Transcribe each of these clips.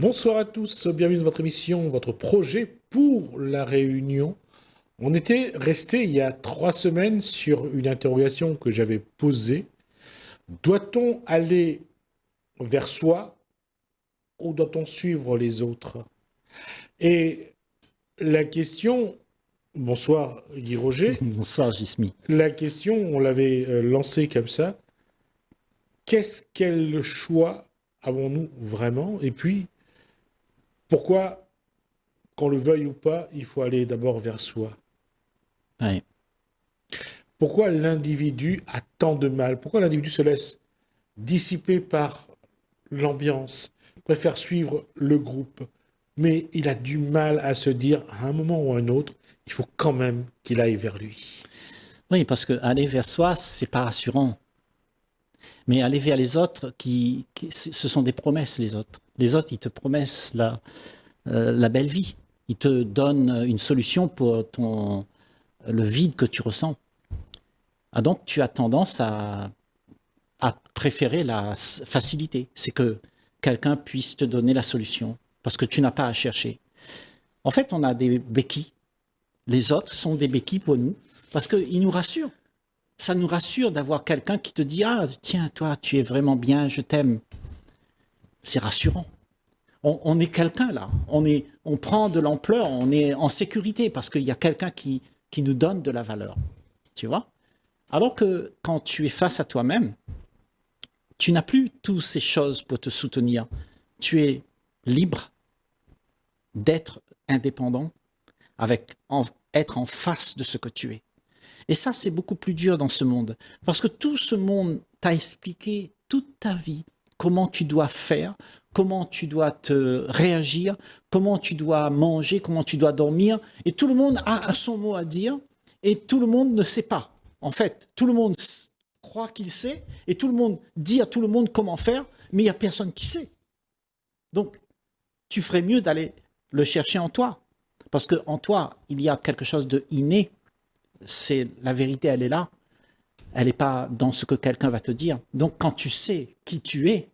Bonsoir à tous, bienvenue dans votre émission, votre projet pour la Réunion. On était resté il y a 3 semaines sur une interrogation que j'avais posée. Doit-on aller vers soi ou doit-on suivre les autres? Et la question, bonsoir Guy Roger, Bonsoir, Gismi. la question, on l'avait lancée comme ça. Quel choix avons-nous vraiment? Et puis, pourquoi, qu'on le veuille ou pas, il faut aller d'abord vers soi? Ouais. Pourquoi l'individu a tant de mal? Pourquoi l'individu se laisse dissiper par l'ambiance, préfère suivre le groupe, mais il a du mal à se dire, à un moment ou à un autre, il faut quand même qu'il aille vers lui. Oui, parce que aller vers soi, c'est pas rassurant. Mais aller vers les autres, ce sont des promesses, les autres. Les autres, ils te promettent la belle vie. Ils te donnent une solution pour le vide que tu ressens. Ah, donc, tu as tendance à préférer la facilité. C'est que quelqu'un puisse te donner la solution, parce que tu n'as pas à chercher. En fait, on a des béquilles. Les autres sont des béquilles pour nous, parce qu'ils nous rassurent. Ça nous rassure d'avoir quelqu'un qui te dit « Ah, tiens, toi, tu es vraiment bien, je t'aime. » C'est rassurant. On est quelqu'un là, on prend de l'ampleur, on est en sécurité parce qu'il y a quelqu'un qui nous donne de la valeur. Tu vois? Alors que quand tu es face à toi-même, tu n'as plus toutes ces choses pour te soutenir. Tu es libre d'être indépendant, être en face de ce que tu es. Et ça, c'est beaucoup plus dur dans ce monde. Parce que tout ce monde t'a expliqué toute ta vie comment tu dois faire, comment tu dois te réagir, comment tu dois manger, comment tu dois dormir. Et tout le monde a son mot à dire et tout le monde ne sait pas. En fait, tout le monde croit qu'il sait et tout le monde dit à tout le monde comment faire, mais il n'y a personne qui sait. Donc, tu ferais mieux d'aller le chercher en toi. Parce qu'en toi, il y a quelque chose de inné. C'est la vérité, elle est là. Elle n'est pas dans ce que quelqu'un va te dire. Donc, quand tu sais qui tu es,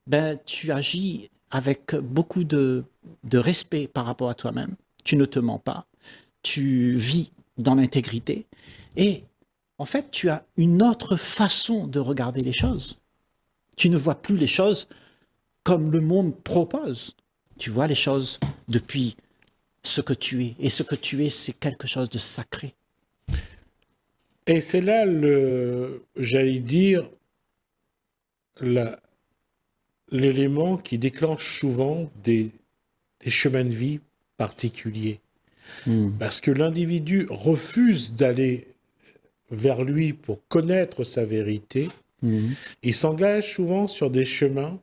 ben, tu agis avec beaucoup de respect par rapport à toi-même. Tu ne te mens pas. Tu vis dans l'intégrité. Et en fait, tu as une autre façon de regarder les choses. Tu ne vois plus les choses comme le monde propose. Tu vois les choses depuis ce que tu es. Et ce que tu es, c'est quelque chose de sacré. Et c'est là j'allais dire, l'élément qui déclenche souvent des chemins de vie particuliers. Parce que l'individu refuse d'aller vers lui pour connaître sa vérité. Il s'engage souvent sur des chemins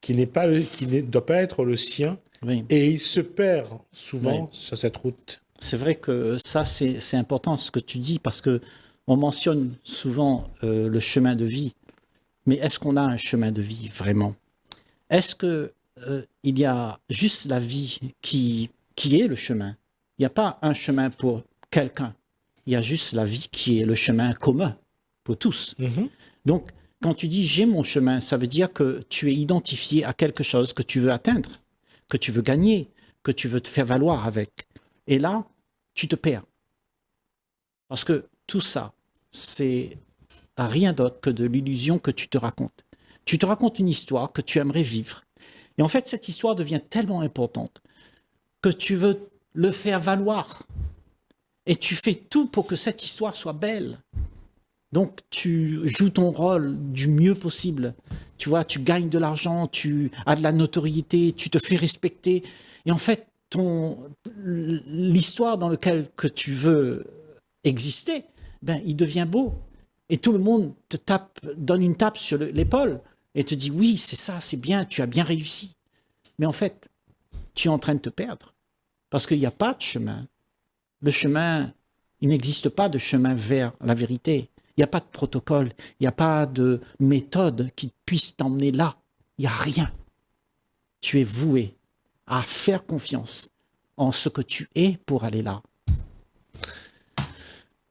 qui ne doit pas être le sien. Oui. Et il se perd souvent Oui. sur cette route. C'est vrai que ça, c'est important ce que tu dis, parce que on mentionne souvent le chemin de vie. Mais est-ce qu'on a un chemin de vie vraiment? Est-ce que il y a juste la vie qui est le chemin? Il n'y a pas un chemin pour quelqu'un. Il y a juste la vie qui est le chemin commun pour tous. Donc, quand tu dis j'ai mon chemin, ça veut dire que tu es identifié à quelque chose que tu veux atteindre, que tu veux gagner, que tu veux te faire valoir avec. Et là, tu te perds. Parce que tout ça, c'est rien d'autre que de l'illusion que tu te racontes. Tu te racontes une histoire que tu aimerais vivre. Et en fait, cette histoire devient tellement importante que tu veux le faire valoir. Et tu fais tout pour que cette histoire soit belle. Donc, tu joues ton rôle du mieux possible. Tu vois, tu gagnes de l'argent, tu as de la notoriété, tu te fais respecter. Et en fait, l'histoire dans laquelle que tu veux exister, ben, il devient beau. Et tout le monde te donne une tape sur l'épaule et te dit oui, c'est ça, c'est bien, tu as bien réussi. Mais en fait, tu es en train de te perdre parce qu'il n'y a pas de chemin. Le chemin, il n'existe pas de chemin vers la vérité. Il n'y a pas de protocole, il n'y a pas de méthode qui puisse t'emmener là. Il n'y a rien. Tu es voué à faire confiance en ce que tu es pour aller là.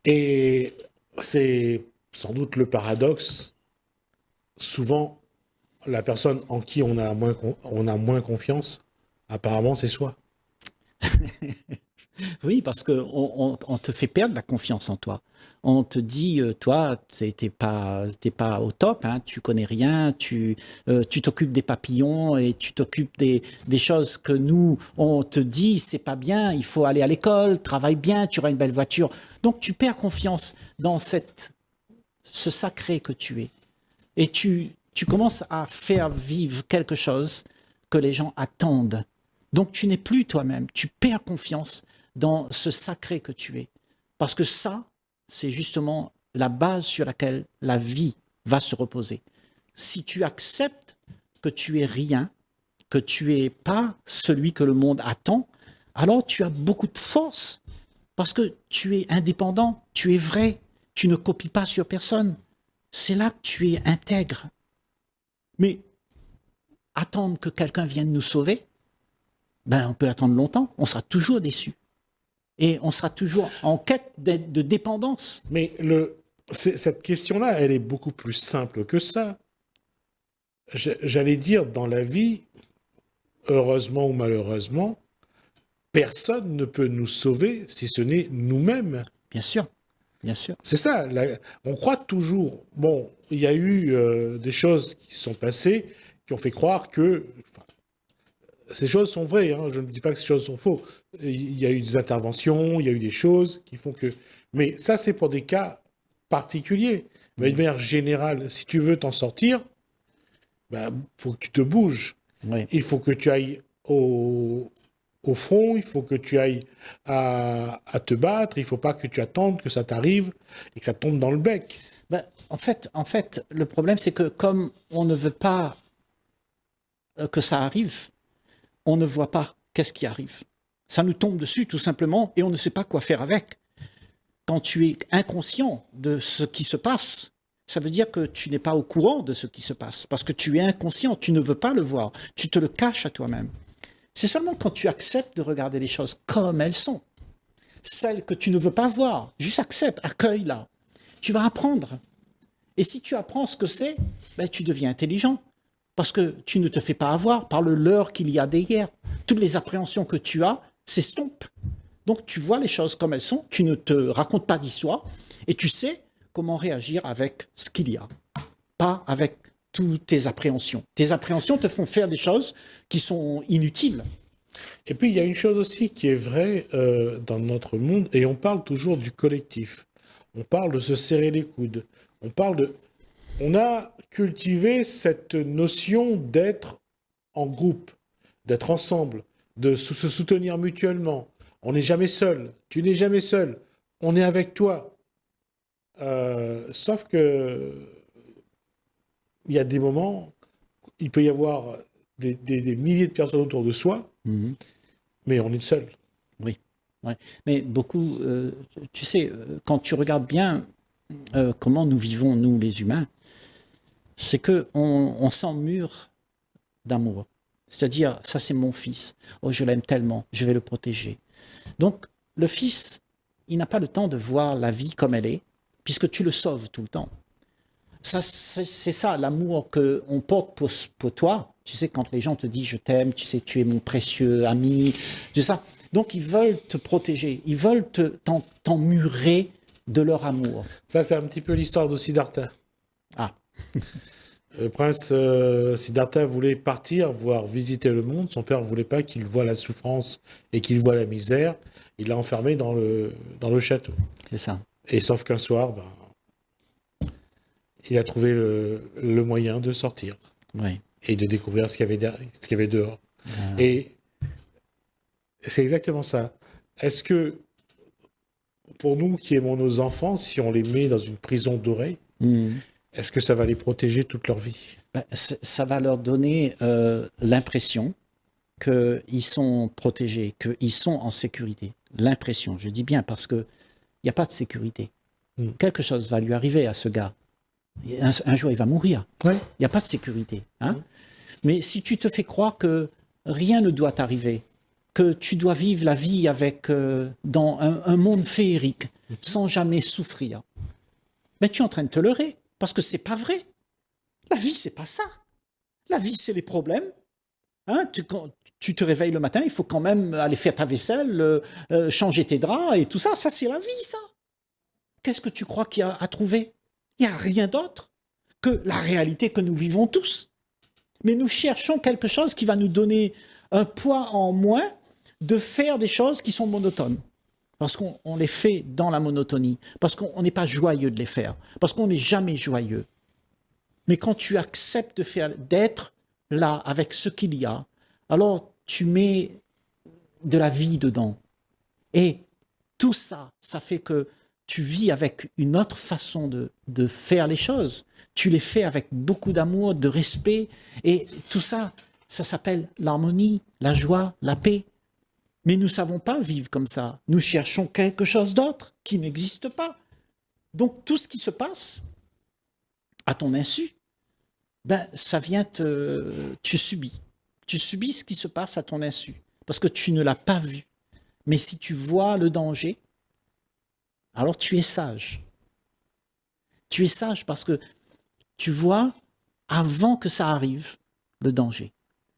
Et c'est sans doute le paradoxe. Souvent, la personne en qui on a moins confiance, apparemment, c'est soi. Oui, parce qu'on te fait perdre la confiance en toi. On te dit, toi, t'es pas au top, hein, tu connais rien, tu t'occupes des papillons et tu t'occupes des choses que nous, on te dit, c'est pas bien, il faut aller à l'école, travaille bien, tu auras une belle voiture. Donc tu perds confiance dans ce sacré que tu es. Et tu commences à faire vivre quelque chose que les gens attendent. Donc tu n'es plus toi-même, tu perds confiance dans ce sacré que tu es. Parce que ça, c'est justement la base sur laquelle la vie va se reposer. Si tu acceptes que tu es rien, que tu n'es pas celui que le monde attend, alors tu as beaucoup de force. Parce que tu es indépendant, tu es vrai, tu ne copies pas sur personne. C'est là que tu es intègre. Mais attendre que quelqu'un vienne nous sauver, ben on peut attendre longtemps, on sera toujours déçu. Et on sera toujours en quête de dépendance. Mais cette question-là, elle est beaucoup plus simple que ça. J'allais dire, dans la vie, heureusement ou malheureusement, personne ne peut nous sauver si ce n'est nous-mêmes. Bien sûr, bien sûr. C'est ça. On croit toujours. Bon, il y a eu des choses qui sont passées qui ont fait croire que ces choses sont vraies. Hein, je ne dis pas que ces choses sont fausses. Il y a eu des interventions, il y a eu des choses qui font que. Mais ça, c'est pour des cas particuliers. Mais de manière générale, si tu veux t'en sortir, ben, faut que tu te bouges. Oui. Il faut que tu ailles au front, il faut que tu ailles à te battre, il ne faut pas que tu attendes que ça t'arrive et que ça tombe dans le bec. Ben, en fait, le problème, c'est que comme on ne veut pas que ça arrive, on ne voit pas qu'est-ce qui arrive. Ça nous tombe dessus, tout simplement, et on ne sait pas quoi faire avec. Quand tu es inconscient de ce qui se passe, ça veut dire que tu n'es pas au courant de ce qui se passe, parce que tu es inconscient, tu ne veux pas le voir, tu te le caches à toi-même. C'est seulement quand tu acceptes de regarder les choses comme elles sont, celles que tu ne veux pas voir, juste accepte, accueille-la. Tu vas apprendre. Et si tu apprends ce que c'est, ben, tu deviens intelligent. Parce que tu ne te fais pas avoir par le leurre qu'il y a derrière. Toutes les appréhensions que tu as s'estompent. Donc tu vois les choses comme elles sont, tu ne te racontes pas d'histoire et tu sais comment réagir avec ce qu'il y a, pas avec toutes tes appréhensions. Tes appréhensions te font faire des choses qui sont inutiles. Et puis il y a une chose aussi qui est vraie dans notre monde, et on parle toujours du collectif. On parle de se serrer les coudes. On a cultivé cette notion d'être en groupe, d'être ensemble, de se soutenir mutuellement. On n'est jamais seul. Tu n'es jamais seul. On est avec toi. Sauf que il y a des moments, il peut y avoir des milliers de personnes autour de soi, mais on est seul. Oui. Ouais. Mais beaucoup, tu sais, quand tu regardes bien comment nous vivons, nous les humains, c'est qu'on s'emmure d'amour. C'est-à-dire, ça c'est mon fils, oh je l'aime tellement, je vais le protéger. Donc le fils, il n'a pas le temps de voir la vie comme elle est, puisque tu le sauves tout le temps. Ça, c'est ça, l'amour qu'on porte pour toi. Tu sais, quand les gens te disent « je t'aime », tu sais, tu es mon précieux ami, c'est ça. Donc ils veulent te protéger, ils veulent t'emmurer de leur amour. Ça, c'est un petit peu l'histoire de Siddhartha. Ah. Le prince Siddhartha voulait partir, voir visiter le monde. Son père ne voulait pas qu'il voie la souffrance et qu'il voie la misère. Il l'a enfermé dans le château. C'est ça. Et sauf qu'un soir, il a trouvé le moyen de sortir. Oui. Et de découvrir ce qu'il y avait dehors. Ah. Et c'est exactement ça. Est-ce que, pour nous qui aimons nos enfants, si on les met dans une prison dorée, est-ce que ça va les protéger toute leur vie? Ça va leur donner l'impression qu'ils sont protégés, qu'ils sont en sécurité. L'impression, je dis bien, parce qu'il n'y a pas de sécurité. Quelque chose va lui arriver à ce gars. Un jour, il va mourir. Il n'y a pas de sécurité. Hein? Mais si tu te fais croire que rien ne doit t'arriver, que tu dois vivre la vie dans un monde féerique, sans jamais souffrir, mais tu es en train de te leurrer. Parce que c'est pas vrai. La vie, c'est pas ça. La vie, c'est les problèmes. Hein, quand tu te réveilles le matin, il faut quand même aller faire ta vaisselle, changer tes draps et tout ça. Ça, c'est la vie, ça. Qu'est-ce que tu crois qu'il y a à trouver? Il n'y a rien d'autre que la réalité que nous vivons tous. Mais nous cherchons quelque chose qui va nous donner un poids en moins de faire des choses qui sont monotones. Parce qu'on les fait dans la monotonie. Parce qu'on n'est pas joyeux de les faire. Parce qu'on n'est jamais joyeux. Mais quand tu acceptes d'être là avec ce qu'il y a, alors tu mets de la vie dedans. Et tout ça, ça fait que tu vis avec une autre façon de faire les choses. Tu les fais avec beaucoup d'amour, de respect. Et tout ça, ça s'appelle l'harmonie, la joie, la paix. Mais nous ne savons pas vivre comme ça. Nous cherchons quelque chose d'autre qui n'existe pas. Donc tout ce qui se passe à ton insu, ben, ça vient tu subis. Tu subis ce qui se passe à ton insu parce que tu ne l'as pas vu. Mais si tu vois le danger, alors tu es sage. Tu es sage parce que tu vois avant que ça arrive le danger.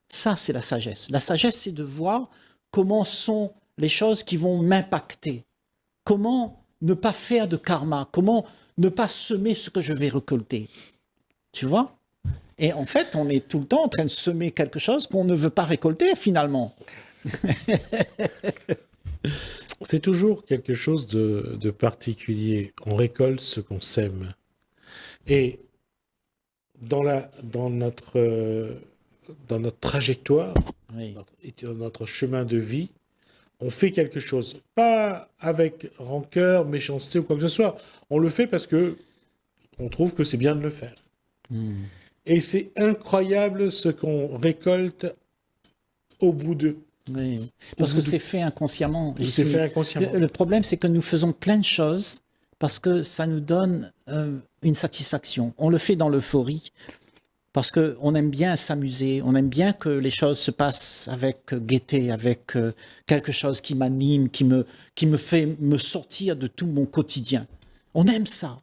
Ça, c'est la sagesse. La sagesse, c'est de voir comment sont les choses qui vont m'impacter. Comment ne pas faire de karma. Comment ne pas semer ce que je vais récolter. Tu vois? Et en fait, on est tout le temps en train de semer quelque chose qu'on ne veut pas récolter finalement. C'est toujours quelque chose de particulier. On récolte ce qu'on sème. Et dans notre trajectoire, Oui. notre chemin de vie, on fait quelque chose. Pas avec rancœur, méchanceté ou quoi que ce soit. On le fait parce que on trouve que c'est bien de le faire. Et c'est incroyable ce qu'on récolte au bout de... Oui. Parce que c'est fait inconsciemment. C'est fait inconsciemment. Le problème, c'est que nous faisons plein de choses parce que ça nous donne une satisfaction. On le fait dans l'euphorie parce qu'on aime bien s'amuser, on aime bien que les choses se passent avec gaieté, avec quelque chose qui m'anime, qui me fait me sortir de tout mon quotidien. On aime ça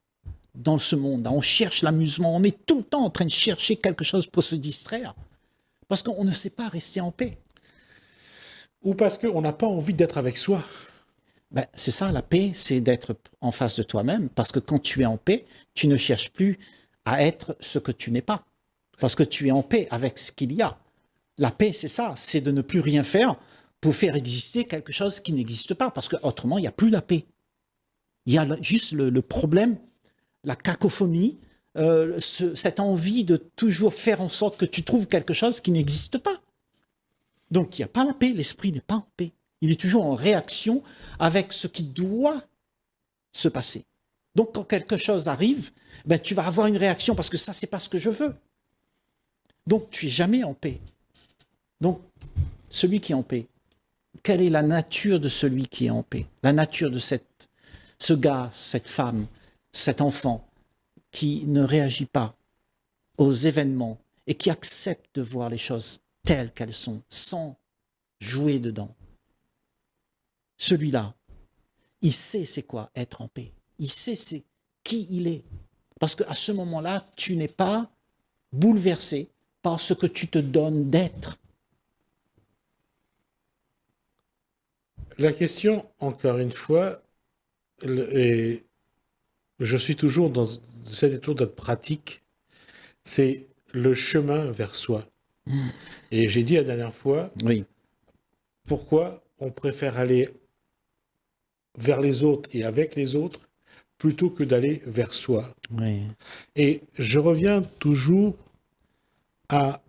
dans ce monde. On cherche l'amusement, on est tout le temps en train de chercher quelque chose pour se distraire parce qu'on ne sait pas rester en paix. Ou parce qu'on n'a pas envie d'être avec soi. Ben, c'est ça, la paix, c'est d'être en face de toi-même, parce que quand tu es en paix, tu ne cherches plus à être ce que tu n'es pas, parce que tu es en paix avec ce qu'il y a. La paix, c'est ça, c'est de ne plus rien faire pour faire exister quelque chose qui n'existe pas, parce qu'autrement, il n'y a plus la paix. Il y a juste le problème, la cacophonie, cette envie de toujours faire en sorte que tu trouves quelque chose qui n'existe pas. Donc, il n'y a pas la paix, l'esprit n'est pas en paix. Il est toujours en réaction avec ce qui doit se passer. Donc, quand quelque chose arrive, ben, tu vas avoir une réaction parce que ça, c'est pas ce que je veux. Donc, tu es jamais en paix. Donc, celui qui est en paix, quelle est la nature de celui qui est en paix? La nature de ce gars, cette femme, cet enfant qui ne réagit pas aux événements et qui accepte de voir les choses telles qu'elles sont, sans jouer dedans. Celui-là, il sait c'est quoi être en paix. Il sait c'est qui il est. Parce qu'à ce moment-là, tu n'es pas bouleversé par ce que tu te donnes d'être. La question, encore une fois, et je suis toujours dans cette tour de pratique, c'est le chemin vers soi. Et j'ai dit la dernière fois, Oui. Pourquoi on préfère aller vers les autres et avec les autres plutôt que d'aller vers soi. Oui. Et je reviens toujours à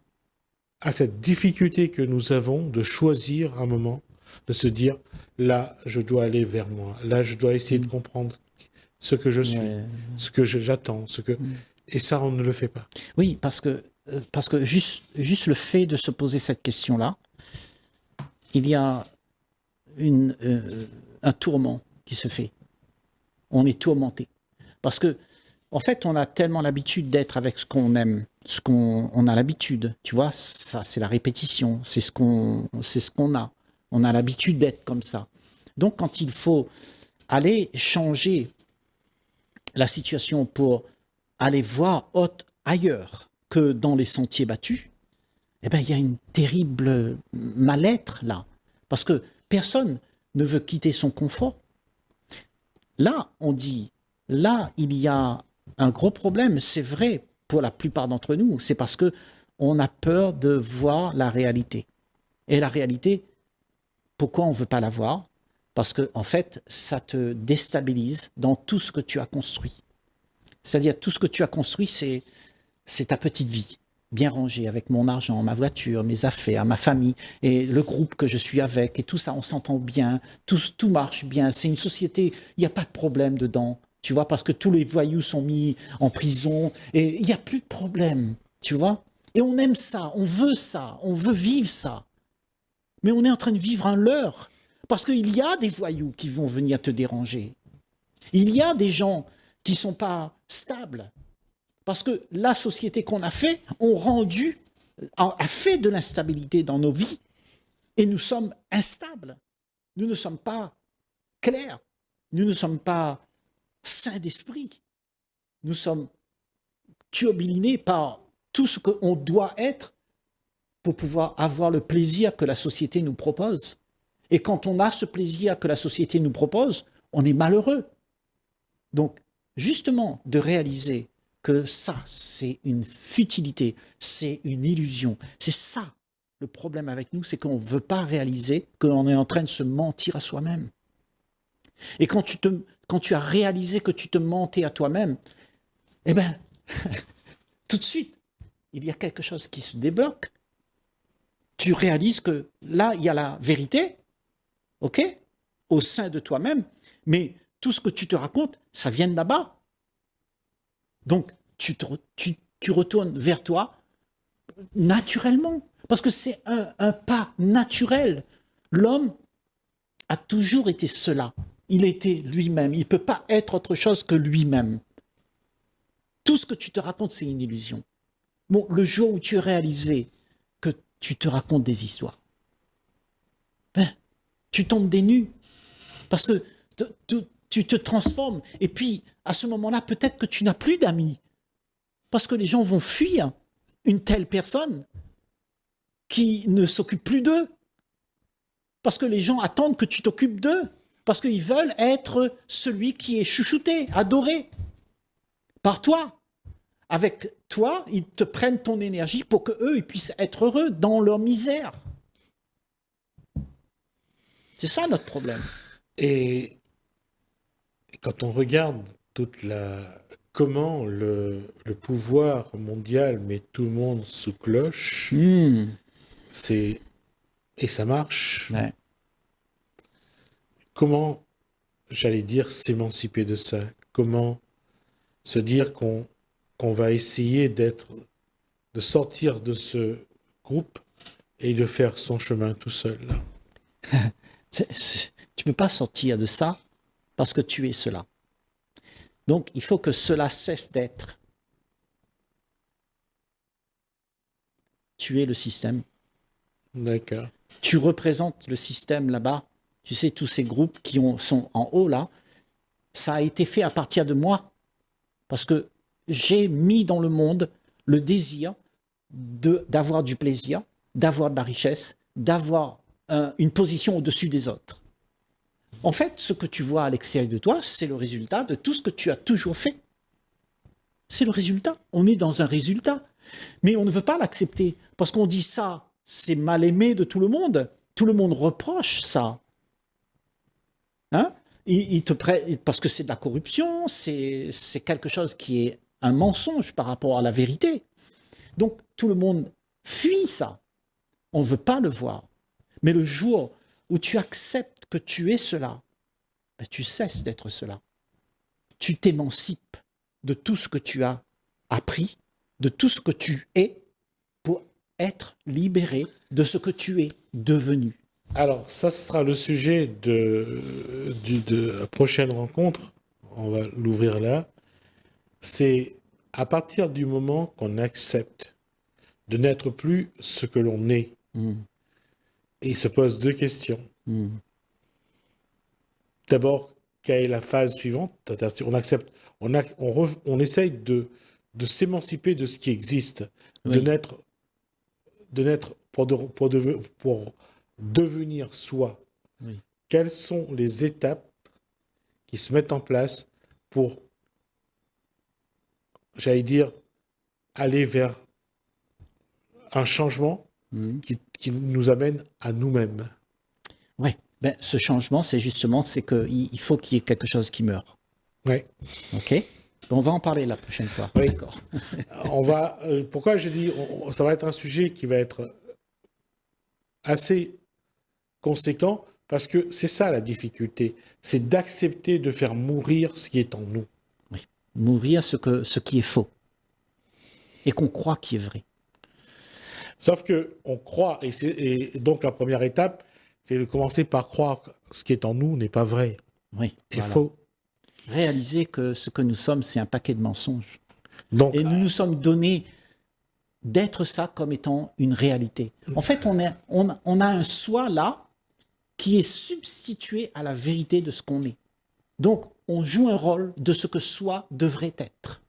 cette difficulté que nous avons de choisir un moment, de se dire, là, je dois aller vers moi, là, je dois essayer de comprendre ce que je suis, ce que j'attends, et ça, on ne le fait pas. Oui, parce que juste le fait de se poser cette question-là, il y a un tourment qui se fait. On est tourmenté. Parce que, en fait, on a tellement l'habitude d'être avec ce qu'on aime, on a l'habitude, tu vois, ça, c'est la répétition, c'est ce qu'on a. On a l'habitude d'être comme ça. Donc, quand il faut aller changer la situation pour aller voir ailleurs que dans les sentiers battus, eh bien, il y a une terrible mal-être là. Parce que personne ne veut quitter son confort. Là, on dit, là, il y a un gros problème. C'est vrai pour la plupart d'entre nous. C'est parce que on a peur de voir la réalité. Et la réalité, pourquoi on ne veut pas la voir? Parce que, en fait, ça te déstabilise dans tout ce que tu as construit. C'est-à-dire, tout ce que tu as construit, c'est ta petite vie, bien rangée, avec mon argent, ma voiture, mes affaires, ma famille, et le groupe que je suis avec, et tout ça, on s'entend bien, tout marche bien. C'est une société, il n'y a pas de problème dedans, tu vois, parce que tous les voyous sont mis en prison, et il n'y a plus de problème, tu vois. Et on aime ça, on veut vivre ça. Mais on est en train de vivre un leurre. Parce qu'il y a des voyous qui vont venir te déranger. Il y a des gens qui ne sont pas stables. Parce que la société qu'on a fait, a fait de l'instabilité dans nos vies. Et nous sommes instables. Nous ne sommes pas clairs. Nous ne sommes pas sains d'esprit. Nous sommes turbulinés par tout ce qu'on doit être pour pouvoir avoir le plaisir que la société nous propose. Et quand on a ce plaisir que la société nous propose, on est malheureux. Donc, justement, de réaliser que ça, c'est une futilité, c'est une illusion. C'est ça le problème avec nous, c'est qu'on ne veut pas réaliser qu'on est en train de se mentir à soi-même. Et quand tu as réalisé que tu te mentais à toi-même, eh bien, tout de suite, il y a quelque chose qui se débloque. Tu réalises que là, il y a la vérité, ok, au sein de toi-même, mais tout ce que tu te racontes, ça vient de là-bas. Donc, tu retournes vers toi naturellement, parce que c'est un pas naturel. L'homme a toujours été cela. Il était lui-même. Il ne peut pas être autre chose que lui-même. Tout ce que tu te racontes, c'est une illusion. Bon, le jour où tu as réalisé que tu te racontes des histoires, ben, tu tombes des nues. Parce que tu te transformes. Et puis, à ce moment-là, peut-être que tu n'as plus d'amis. Parce que les gens vont fuir une telle personne qui ne s'occupe plus d'eux. Parce que les gens attendent que tu t'occupes d'eux. Parce qu'ils veulent être celui qui est chouchouté, adoré par toi. Avec toi, ils te prennent ton énergie pour qu'eux, ils puissent être heureux dans leur misère. C'est ça notre problème. Et quand on regarde comment le pouvoir mondial met tout le monde sous cloche, et ça marche. Ouais. Comment, j'allais dire, s'émanciper de ça? Comment se dire qu'on va essayer de sortir de ce groupe et de faire son chemin tout seul, là? Tu ne peux pas sortir de ça parce que tu es cela. Donc, il faut que cela cesse d'être. Tu es le système. D'accord. Tu représentes le système là-bas. Tu sais, tous ces groupes qui sont en haut là, ça a été fait à partir de moi. Parce que j'ai mis dans le monde le désir d'avoir du plaisir, d'avoir de la richesse, d'avoir une position au-dessus des autres. En fait, ce que tu vois à l'extérieur de toi, c'est le résultat de tout ce que tu as toujours fait. C'est le résultat. On est dans un résultat. Mais on ne veut pas l'accepter. Parce qu'on dit ça, c'est mal aimé de tout le monde. Tout le monde reproche ça. Hein? Parce que c'est de la corruption, c'est quelque chose qui est un mensonge par rapport à la vérité. Donc, tout le monde fuit ça. On ne veut pas le voir. Mais le jour où tu acceptes que tu es cela, ben tu cesses d'être cela. Tu t'émancipes de tout ce que tu as appris, de tout ce que tu es, pour être libéré de ce que tu es devenu. Alors, ça, ce sera le sujet de la prochaine rencontre. On va l'ouvrir là. C'est à partir du moment qu'on accepte de n'être plus ce que l'on est. Et il se pose deux questions. D'abord, quelle est la phase suivante? On accepte, on essaye de s'émanciper de ce qui existe, de Oui. n'être pour devenir soi, Oui. quelles sont les étapes qui se mettent en place pour, j'allais dire, aller vers un changement qui nous amène à nous-mêmes. Ouais. Ben, ce changement, c'est qu'il faut qu'il y ait quelque chose qui meure. Ouais. OK? On va en parler la prochaine fois. Oui. D'accord. Pourquoi je dis, ça va être un sujet qui va être assez conséquent, parce que c'est ça la difficulté, c'est d'accepter de faire mourir ce qui est en nous. Oui. Mourir ce qui est faux et qu'on croit qui est vrai. Sauf que on croit, et donc la première étape, c'est de commencer par croire que ce qui est en nous n'est pas vrai, Oui. c'est Voilà. faux. Réaliser que ce que nous sommes, c'est un paquet de mensonges. Donc, Et nous nous sommes donnés d'être ça comme étant une réalité. En fait, on a un soi là qui est substitué à la vérité de ce qu'on est. Donc, on joue un rôle de ce que soi devrait être.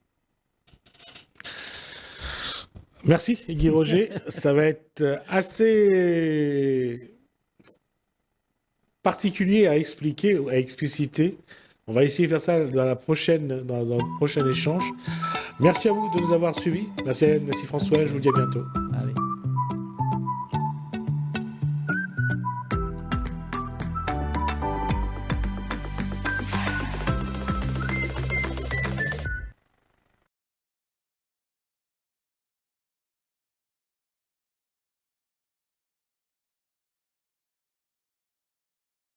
merci Guy Roger, ça va être assez particulier à expliquer, à expliciter. On va essayer de faire ça dans le prochain échange. Merci à vous de nous avoir suivis. Merci Hélène, merci François, je vous dis à bientôt.